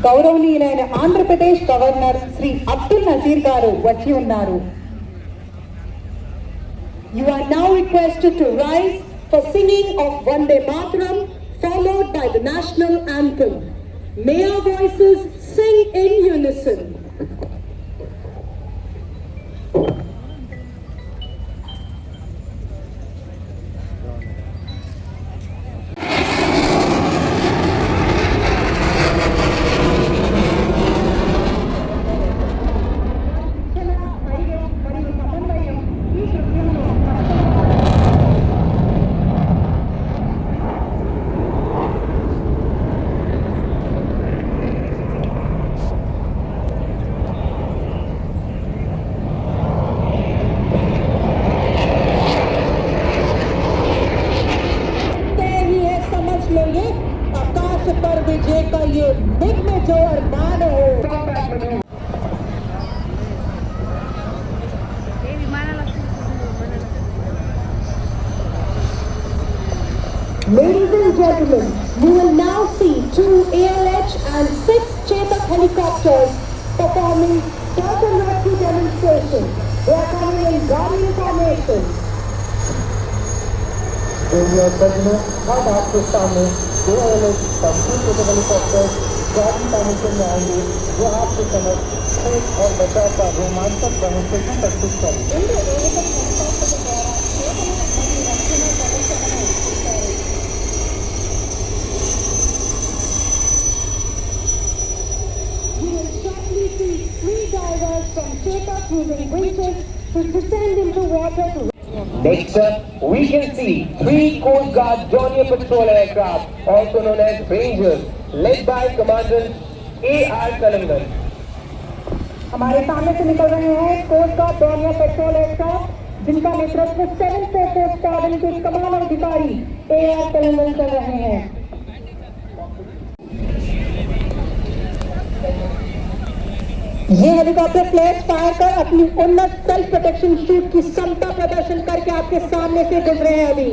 గౌరవనీయులైన ఆంధ్రప్రదేశ్ గవర్నర్ శ్రీ అబ్దుల్ నజీర్ గారు వచ్చి ఉన్నారు. You are now requested to rise for singing of Vande Mataram followed by the national anthem. May our voices sing in unison. विजय का ये विघ्न जो अरमान हो. Ladies and gentlemen, you will now see 2 ALH and 6 Chetak helicopters performing search and rescue demonstration. They are coming in guardian formation. अब आपके सामने 2 ALH और 2 Chetak helicopters गाड़ी फॉर्मेशन में आएंगे जो आपके समझ खेत और बचाव का रोमांचक डेमोन्स्ट्रेशन प्रस्तुत करेंगे. From Chetak using winches to descend into water. Next up, we can see 3 Coast Guard Dornier patrol aircraft, also known as Rangers, led by Commandant A.R. Kalangan. हमारे सामने से निकल रहे हैं coast guard Dornier patrol aircraft जिनका नेतृत्व 744 squadron के कमान अधिकारी A.R. कलंगन कर रहे हैं. ये हेलीकॉप्टर फ्लैश फायर कर अपनी उन्नत सेल्फ प्रोटेक्शन शूट की क्षमता प्रदर्शन करके आपके सामने से गुजरे हैं. अभी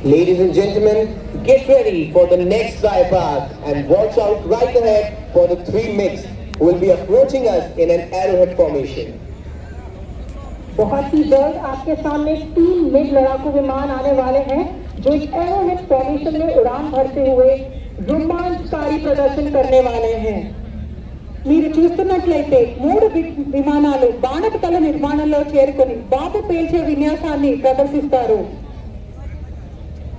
Ladies and gentlemen, get ready for the next flypast and watch out right ahead for the 3 MiGs who will be approaching us in an arrowhead formation. बहुत ही जल्द आपके सामने 3 मिग लड़ाकू विमान आने वाले हैं जो एक एरोहेड फॉर्मेशन में उड़ान भरते हुए रोमांचकारी प्रदर्शन करने वाले हैं. మీరు చూస్తున్నట్లయితే 3 విమానాలు బాణపు తల నిర్మాణంలో చేరుకొని బాబు పేల్చే విన్యాసాన్ని ప్రదర్శిస్తారు.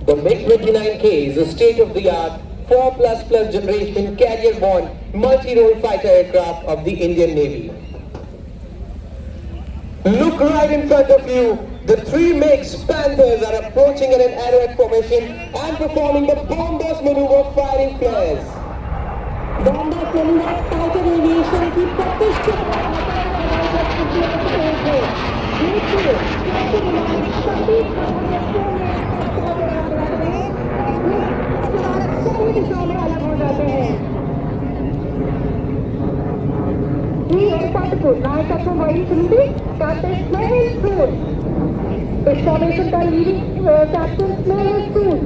The MiG-29K is a state-of-the-art 4++ generation carrier-borne multi-role fighter aircraft of the Indian Navy. Look right in front of you. The 3 MiGs Panthers are approaching in an arrowhead formation and performing the bomb burst maneuver firing flares. Bomb burst maneuver fighter aviation की प्रतिष्ठित अलग हो जाते हैं. नायकत्व वहिస్తుంది captain स्नेहिल सूद. इस formation का leading captain Snehil Sood.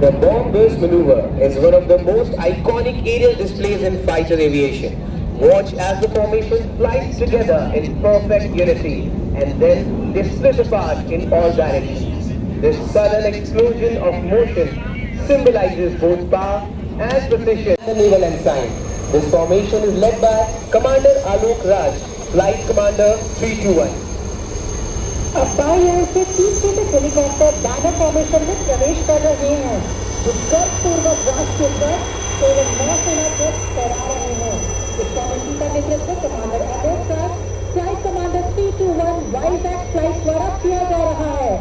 The bomb burst maneuver is one of the most iconic aerial displays in fighter aviation. Watch as the formation flies together in perfect unity and then they split apart in all directions. This sudden explosion of motion symbolizes both power and precision in the naval ensign. This formation is led by Commander Alok Raj, Flight Commander 321. अब by ओर से 3 Chetak helicopter banner formation में प्रवेश कर रहे हैं जो गर्वपूर्वक राष्ट्र ध्वज केवल नौसेना ध्वज फहरा रहे हैं. इस फॉर्मेशन का नेतृत्व कमांडर अलोक राज, फ्लाइट कमांडर 321 वाइजैक फ्लाइट द्वारा किया जा रहा है.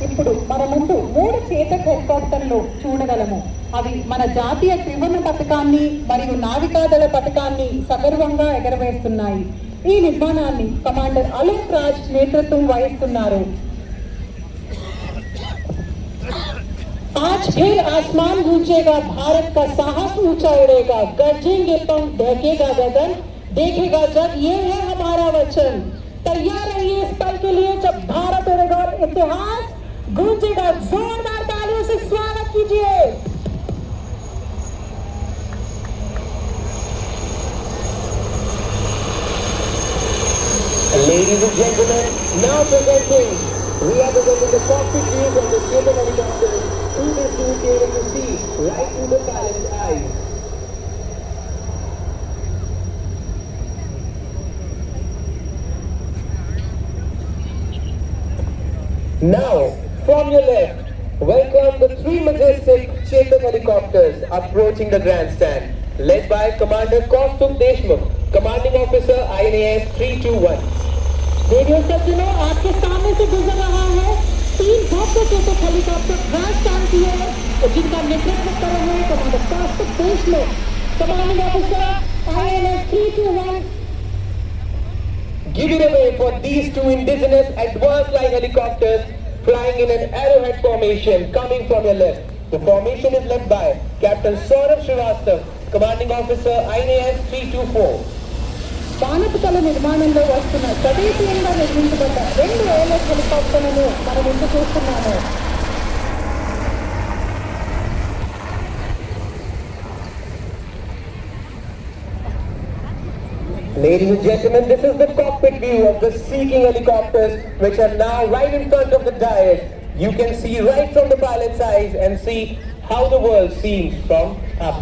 ఇప్పుడు మన ముందు 3 చేతక్ హెలికాప్టర్లు చూడగలము. అవి మన జాతీయ త్రివర్ణ పతాకాన్ని మరియు నావికాదళ పతాకాన్ని సగర్వంగా ఎగరవేస్తున్నాయి. ఈ నిర్మాణాన్ని కమాండర్ అలోక్ రాజ్ నేతృత్వం వహిస్తున్నారు. आज फिर आसमान गूंजेगा, भारत का साहस ऊंचा उड़ेगा, गरजेंगे पंख, ढकेगा गगन, देखेगा जग, ये है हमारा वचन। तैयार रहिए इस पल के लिए जब भारत उड़ेगा और इतिहास गूंजेगा। जोरदार तालियों से स्वागत कीजिए। Ladies and gentlemen, now presenting, we are presenting the cockpit view from the Chetak helicopter to the suit able to see right through the pilot's eyes. Now, from your left, welcome the three majestic Chetak helicopters approaching the grandstand, led by Commander Kaustubh Deshmukh, Commanding Officer INAS 321. Radio सज्जनों, आपके सामने से गुजर रहा है 3 भव्य Chetak helicopter grand stand की है और जिनका नेतृत्व कर रहे हैं commander Kaustubh Deshmukh, commanding officer INS 321. Give it away for these two indigenous advanced line helicopters flying in an arrowhead formation coming from your left. The formation is led by Captain Saurabh Srivastav, Commanding Officer INAS 324. బాణపుతల నిర్మాణంలో వస్తున్న స్వదేశీయంగా నిర్మించబడ్డ 2 ALS హెలికాప్టర్లను మనం ఇంత చూస్తున్నాము. Ladies and gentlemen, this is the cockpit view of the Sea King helicopters which are now right in front of the dais. You can see right from the pilot's eyes and see how the world seems from up.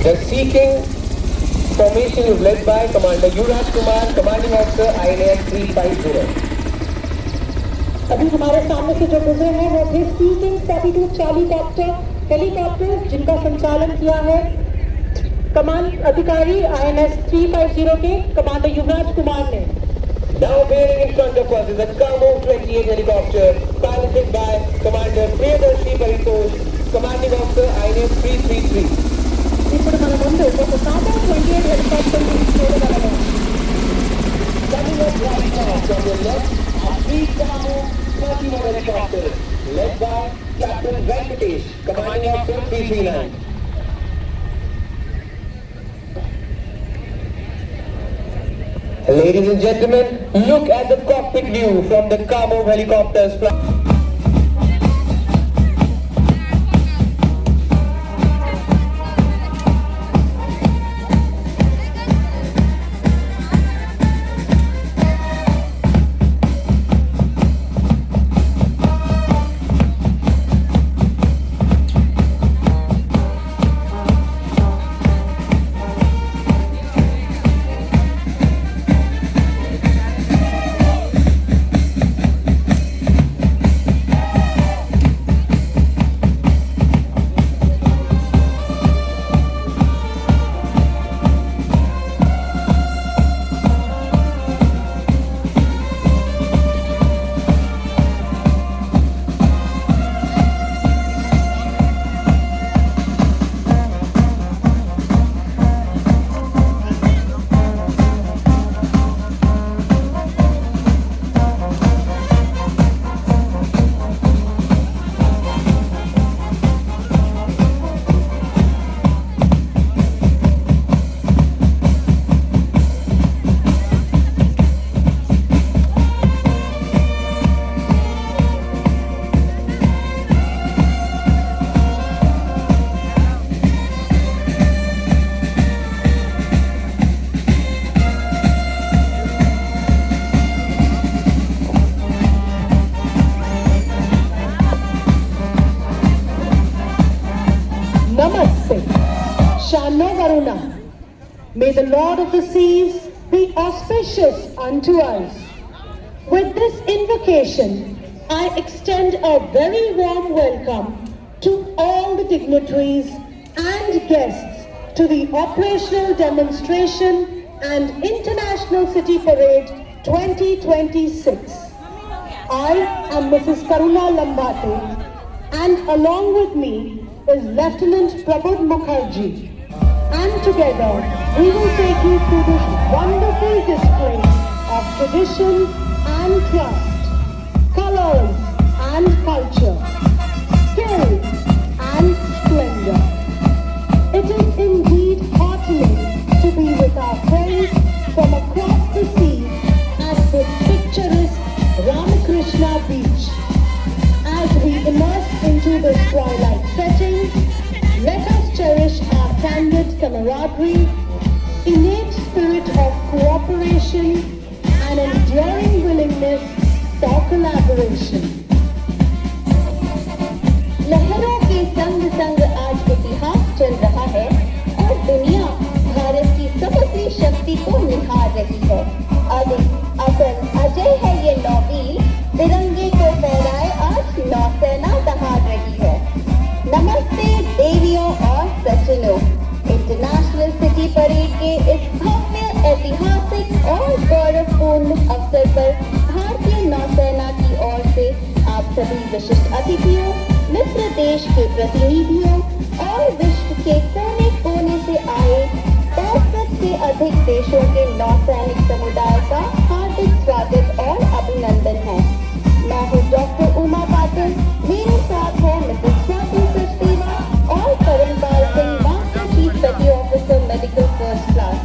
The Sea King formation is led by Commander Yuvraj Kumar, Commanding Officer INAS 350. अभी हमारे सामने से जो गुजरे हैं वो थे सी king 42 Charlie helicopter जिनका संचालन किया है कमांड अधिकारी INS 350 के कमांडर युवराज कुमार ने. Now bearing in front of us is a Kamo 28 helicopter piloted by Commander Priyadarshi Paritosh, Commanding Officer INS 333. ఇప్పుడు మన ముందు ఒక కామో 28 హెలికాప్టర్ చూడగలము. Coming up right now from your left are 3 Kamo 31 helicopters led by Captain Venkatesh, Commanding Officer 339. Ladies and gentlemen, look at the cockpit view from the Kamo helicopters flying. Shano Varuna. May the Lord of the seas be auspicious unto us. With this invocation, I extend a very warm welcome to all the dignitaries and guests to the Operational Demonstration and International City Parade 2026. I am Mrs. Karuna Lambate, and along with me is Lieutenant Prabodh Mukherjee And together, we will take you through this wonderful display of tradition and trust, colors and culture, skill and splendor. It is indeed heartening to be with our friends from across the sea at this picturesque Ramakrishna Beach. As we immerse into this twilight setting, let us cherish our candid camaraderie, innate spirit of cooperation, and enduring willingness for collaboration. लहरों के संग संग आज इतिहास चल रहा है और दुनिया भारत की समुद्री शक्ति को निहार रही है। अदित, अकल, अजय है ये नौवीर, तिरंगे को फहराए आज नौसेना दहाड़ रही है। नमस्ते देवियों और सज्जनों, इंटरनेशनल सिटी परेड के इस भव्य ऐतिहासिक और गौरवपूर्ण अवसर पर भारतीय नौसेना की ओर से आप सभी विशिष्ट अतिथियों, मित्र देश के प्रतिनिधियों और विश्व के कोने कोने से आए 65 से अधिक देशों के नौसैनिक समुदाय का हार्दिक स्वागत और अभिनंदन है। मैं हूँ डॉक्टर उमा पाटिल, मेरे साथ है मिसेस स्वाति सचदेवा और करणपाल सिंह, मास्टर चीफ पेटी ऑफिसर मेडिकल फर्स्ट क्लास,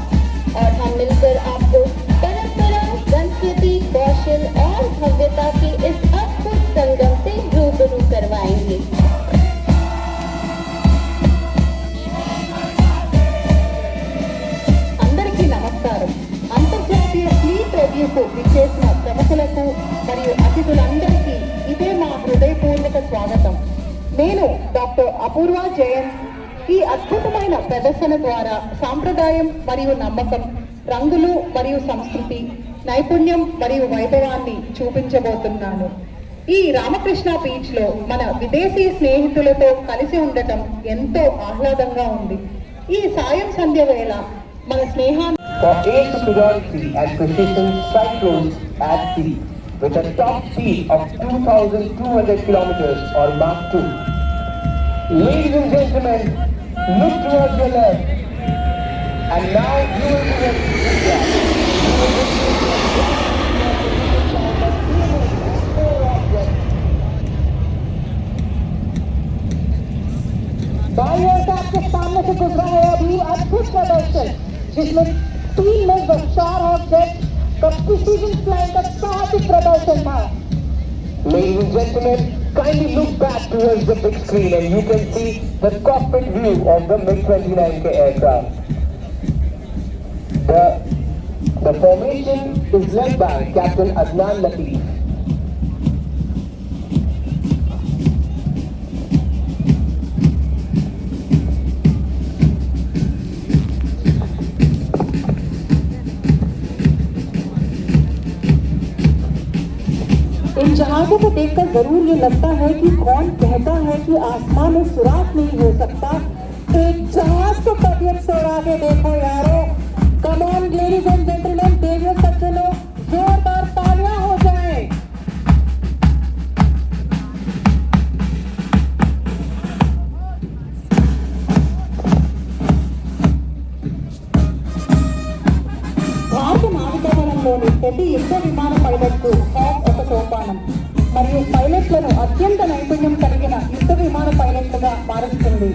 और हम मिलकर आपको परंपरा, संस्कृति, कौशल और भव्यता के इस अद्भुत संगम से रूबरू करवाएंगे। అందరికీ నమస్కారం. అంతర్జాతీయ ఫ్లీట్ రివ్యూకు విచ్చేసిన ప్రముఖులకు మరియు అతిథులందరికీ ఇదే మా హృదయపూర్వక స్వాగతం. నేను డాక్టర్ అపూర్వ జయంత్. ఈ అద్భుతమైన ప్రదర్శన ద్వారా సాంప్రదాయం మరియు నమ్మకం, రంగులు మరియు సంస్కృతి, నైపుణ్యం మరియు వైభవాన్ని చూపించబోతున్నాను. ఈ రామకృష్ణ బీచ్ లో మన విదేశీ స్నేహితులతో కలిసి ఉండటం ఎంతో ఆహ్లాదంగా ఉంది. ఈ సాయం సంధ్య వేళ మన స్నేహాన్ని For air superiority and precision cyclones at sea with a top speed of 2,200 kilometers or Mach 2. Ladies and gentlemen, look towards your left. And now you will be ready to बाइयों से आपके सामने से गुजरा है अभी अद्भुत प्रदर्शन, जिसमें 3 में द स्टार ऑब्जेक्ट का प्रिसीजन फ्लाइट का साहसिक प्रदर्शन था। Ladies and gentlemen, kindly look back towards the big screen and you can see the cockpit view of the MiG-29K aircraft. The formation is led by Captain Adnan Latif. इन जहाजों को देखकर जरूर ये लगता है कि कौन कहता है कि आसमान में सुराख नहीं हो सकता। एक जहाज को तबीयत से उड़ा के देखो यारो। Come on ladies and gentleman, देवियों सज्जनों, जोरदार तालियां हो जाएं। భారత నావికాదళంలోని ప్రతి యుద్ధ విమాన పైలట్కు హాక్ ఒక సోపానం మరియు పైలట్లను అత్యంత నైపుణ్యం కలిగిన యుద్ధ విమాన పైలట్లుగా మారుస్తుంది.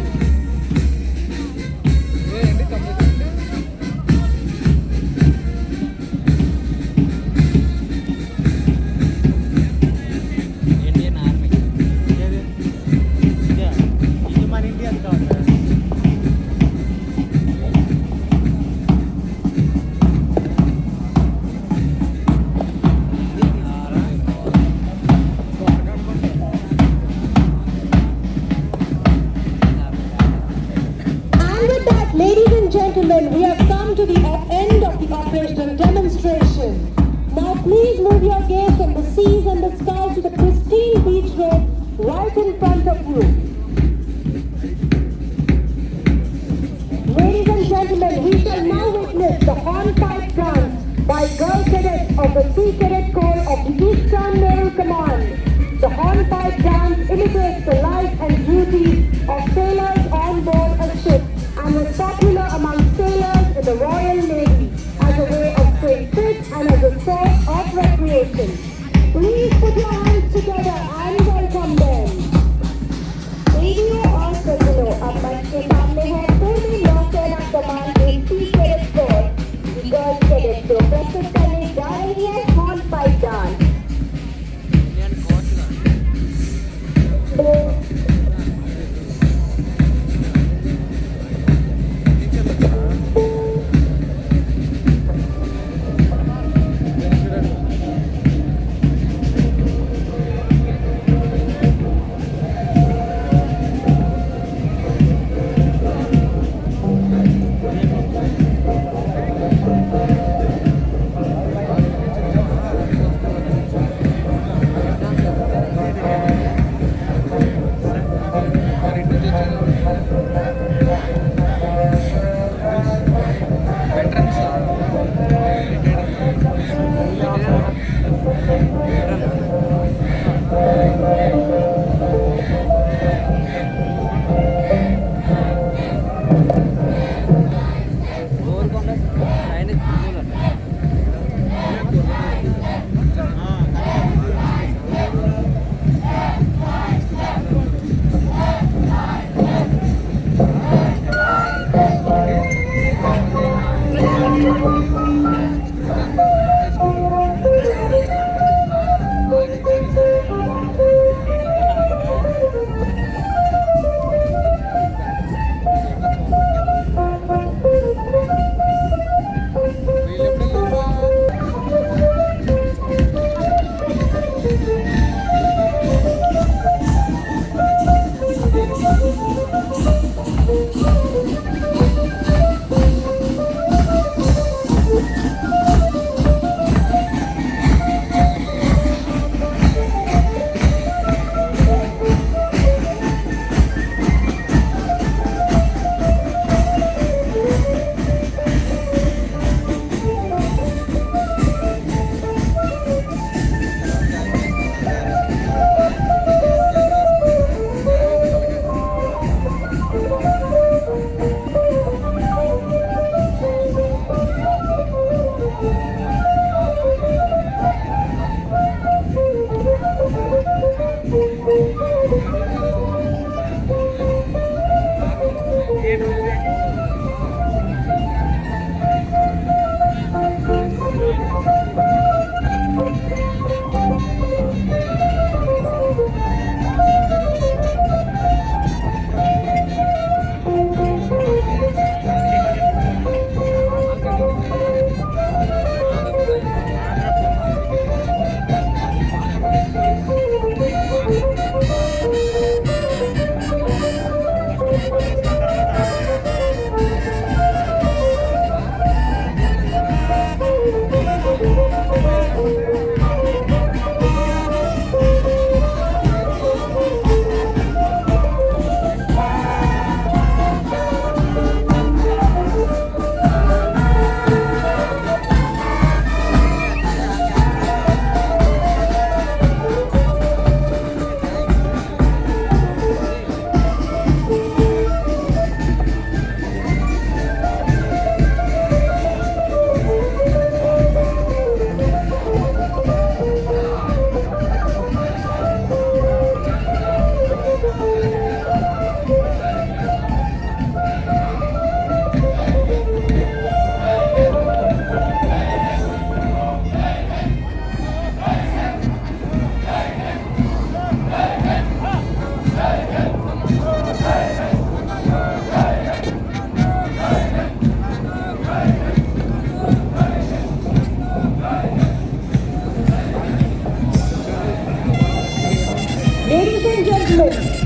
Ladies and gentlemen, we have come to the end of the operational demonstration. Now please move your gaze from the seas and the skies to the pristine beach road right in front of you. Ladies and gentlemen, we shall now witness the hornpipe dance by girl cadets of the Sea Cadet Corps of the Eastern Naval Command. The hornpipe dance imitates the life and duties of sailors on board a ship and was popular among the Royal Navy as a way of staying fit and as a source of recreation. Please put your hands together and welcome them. Radio और सजनों अब मंच के सामने है पूर्वी नौसेना कमान के sea cadet force girls cadet को प्रस्तुत करने जा रही है hornpipe dance.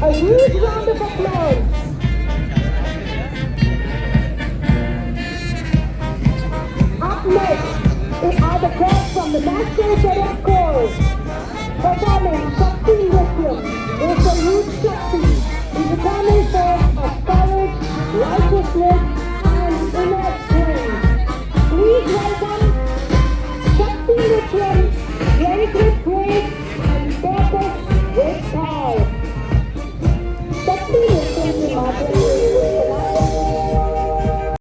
A huge round of applause. Up next are the girls from the National Cadet Corps.